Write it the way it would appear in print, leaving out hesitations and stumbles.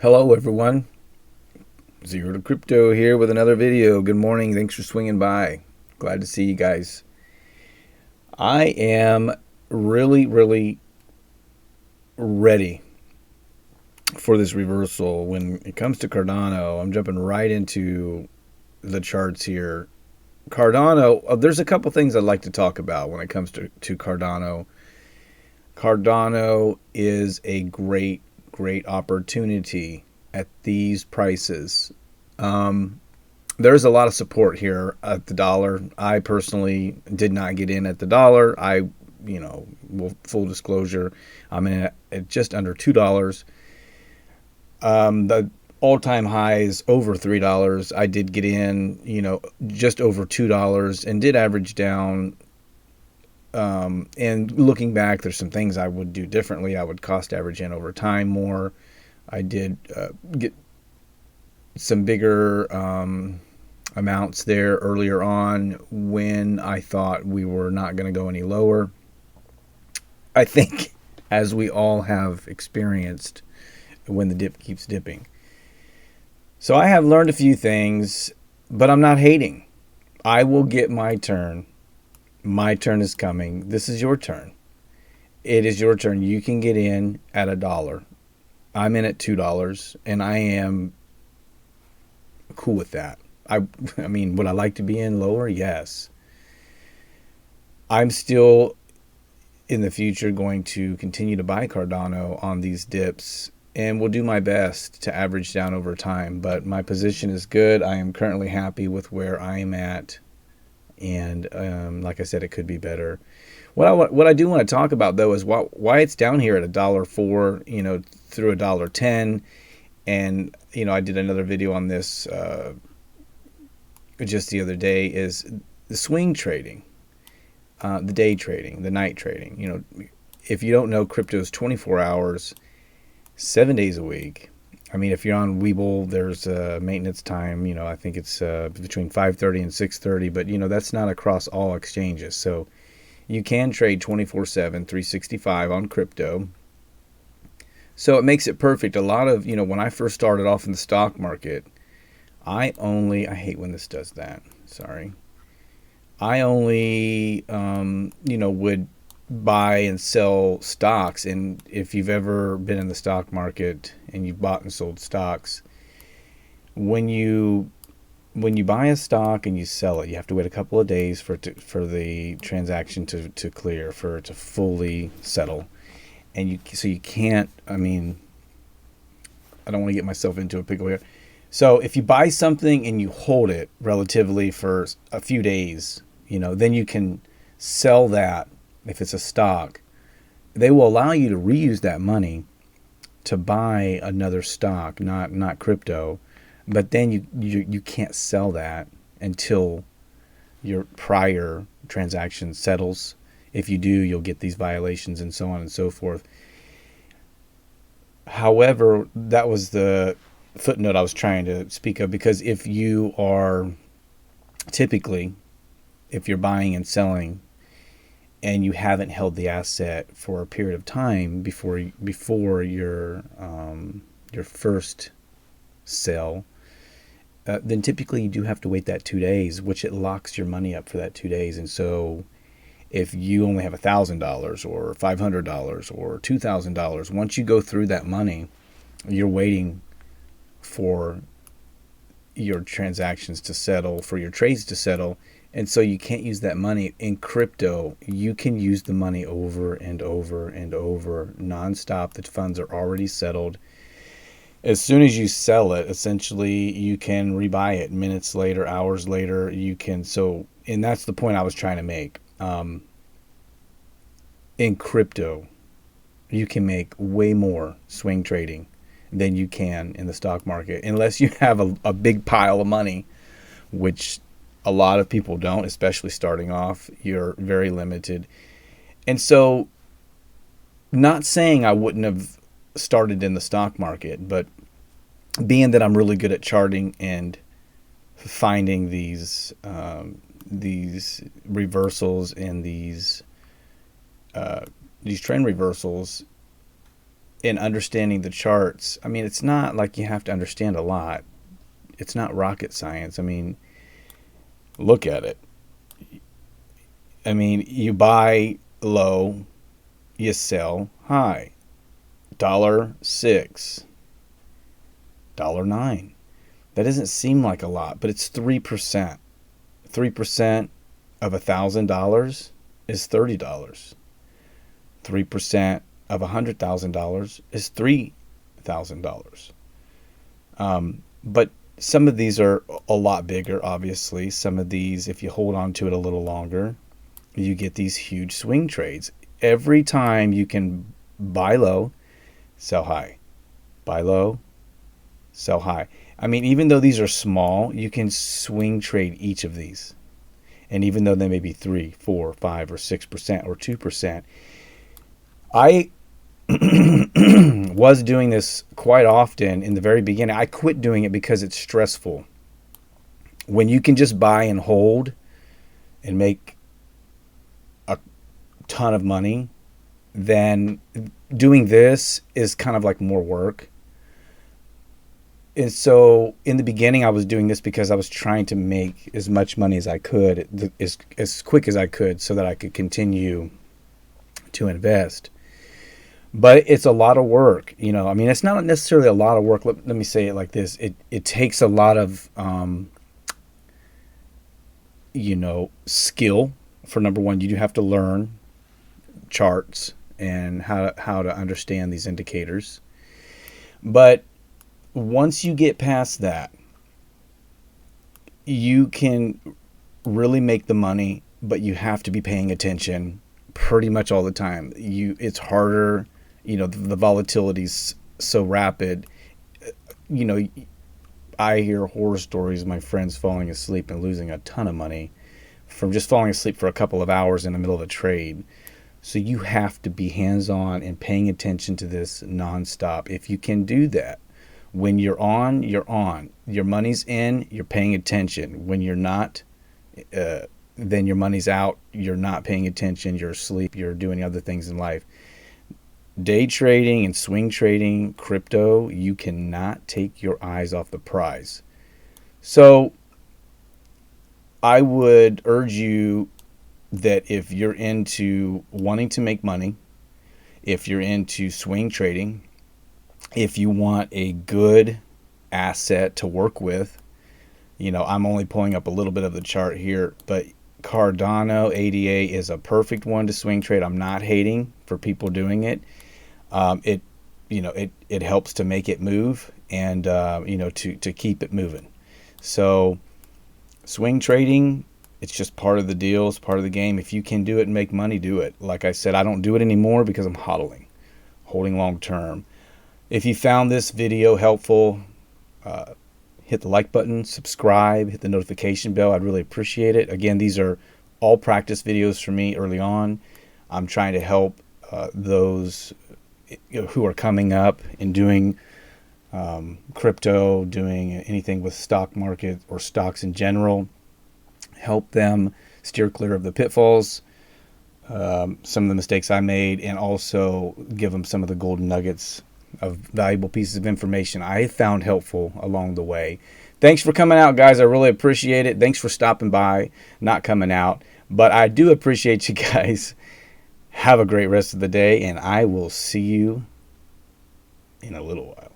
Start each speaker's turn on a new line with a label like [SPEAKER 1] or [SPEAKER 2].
[SPEAKER 1] Hello everyone, Zero to Crypto here with another video. Good morning, thanks for swinging by. Glad to see you guys. I am really ready for this reversal. When it comes to Cardano, I'm jumping right into the charts here. Cardano, there's a couple things I'd like to talk about when it comes to Cardano. Cardano is a great opportunity at these prices. There's a lot of support here at the dollar. I personally did not get in at the dollar. Full disclosure, I'm in at just under $2. The all-time high is over $3. I did get in, just over $2 and did average down. And looking back, there's some things I would do differently. I would cost average in over time more. I did get some bigger amounts there earlier on when I thought we were not going to go any lower. I think, as we all have experienced when the dip keeps dipping. So I have learned a few things, but I'm not hating. I will get my turn. My turn is coming. This is your turn. It is your turn. You can get in at $1. I'm in at $2, and I am cool with that. I mean, would I like to be in lower? Yes. I'm still in the future going to continue to buy Cardano on these dips, and will do my best to average down over time. But my position is good. I am currently happy with where I am at. And like I said, it could be better. What I do want to talk about, though, is why it's down here at $1.04, through $1.10. And, I did another video on this just the other day, is the swing trading, the day trading, the night trading. If you don't know, crypto is 24 hours, 7 days a week. I mean, if you're on Webull, there's a maintenance time. I think it's between 5:30 and 6:30, but that's not across all exchanges. So you can trade 24/7, 365 on crypto. So it makes it perfect. A lot of, when I first started off in the stock market, I hate when this does that. Sorry. I only, would buy and sell stocks. And if you've ever been in the stock market and you've bought and sold stocks, when you buy a stock and you sell it, you have to wait a couple of days for the transaction to clear, for it to fully settle. And you can't, I mean, I don't want to get myself into a pickle here. So if you buy something and you hold it relatively for a few days, then you can sell that. If it's a stock, they will allow you to reuse that money to buy another stock, not crypto. But then you can't sell that until your prior transaction settles. If you do, you'll get these violations and so on and so forth. However, that was the footnote I was trying to speak of, because if you are typically, if you're buying and selling and you haven't held the asset for a period of time before your first sale, then typically you do have to wait that 2 days, which it locks your money up for that 2 days. And so if you only have $1,000 or $500 or $2,000, once you go through that money, you're waiting for your transactions to settle, for your trades to settle. And so you can't use that money. In crypto, you can use the money over and over and over nonstop. The funds are already settled. As soon as you sell it, essentially you can rebuy it minutes later, hours later. And that's the point I was trying to make. In crypto, you can make way more swing trading than you can in the stock market, unless you have a big pile of money, which a lot of people don't, especially starting off. You're very limited. And so, not saying I wouldn't have started in the stock market, but being that I'm really good at charting and finding these reversals and these trend reversals, in understanding the charts, I mean, it's not like you have to understand a lot. It's not rocket science. I mean, look at it. I mean, you buy low, you sell high. $6, $9. That doesn't seem like a lot, but it's 3%. 3% of $1,000 is $30. 3% of $100,000 is $3,000. But some of these are a lot bigger, obviously. Some of these, if you hold on to it a little longer, you get these huge swing trades. Every time you can buy low, sell high. Buy low, sell high. I mean, even though these are small, you can swing trade each of these. And even though they may be 3, 4, 5, or 6% or 2%, I was doing this quite often in the very beginning. I quit doing it because it's stressful. When you can just buy and hold and make a ton of money, then doing this is kind of like more work. And so in the beginning, I was doing this because I was trying to make as much money as I could, as quick as I could, so that I could continue to invest. But it's a lot of work, you know. I mean, it's not necessarily a lot of work. Let me say it like this. It takes a lot of, skill. For number one, you do have to learn charts and how to understand these indicators. But once you get past that, you can really make the money, but you have to be paying attention pretty much all the time. It's harder, the volatility's so rapid. I hear horror stories of my friends falling asleep and losing a ton of money from just falling asleep for a couple of hours in the middle of a trade. So you have to be hands-on and paying attention to this nonstop. If you can do that, when you're on, you're on. Your money's in, you're paying attention. When you're not, then your money's out. You're not paying attention. You're asleep. You're doing other things in life. Day trading and swing trading, crypto, you cannot take your eyes off the prize. So I would urge you that if you're into wanting to make money, if you're into swing trading, if you want a good asset to work with, I'm only pulling up a little bit of the chart here, but Cardano ADA is a perfect one to swing trade. I'm not hating for people doing it. It helps to make it move and, to keep it moving. So swing trading, it's just part of the deal. It's part of the game. If you can do it and make money, do it. Like I said, I don't do it anymore because I'm holding long term. If you found this video helpful, hit the like button, subscribe, hit the notification bell. I'd really appreciate it. Again, these are all practice videos for me early on. I'm trying to help those who are coming up and doing crypto, doing anything with stock market or stocks in general, help them steer clear of the pitfalls, some of the mistakes I made, and also give them some of the golden nuggets of valuable pieces of information I found helpful along the way. Thanks for coming out, guys. I really appreciate it. Thanks for stopping by, not coming out. But I do appreciate you guys. Have a great rest of the day, and I will see you in a little while.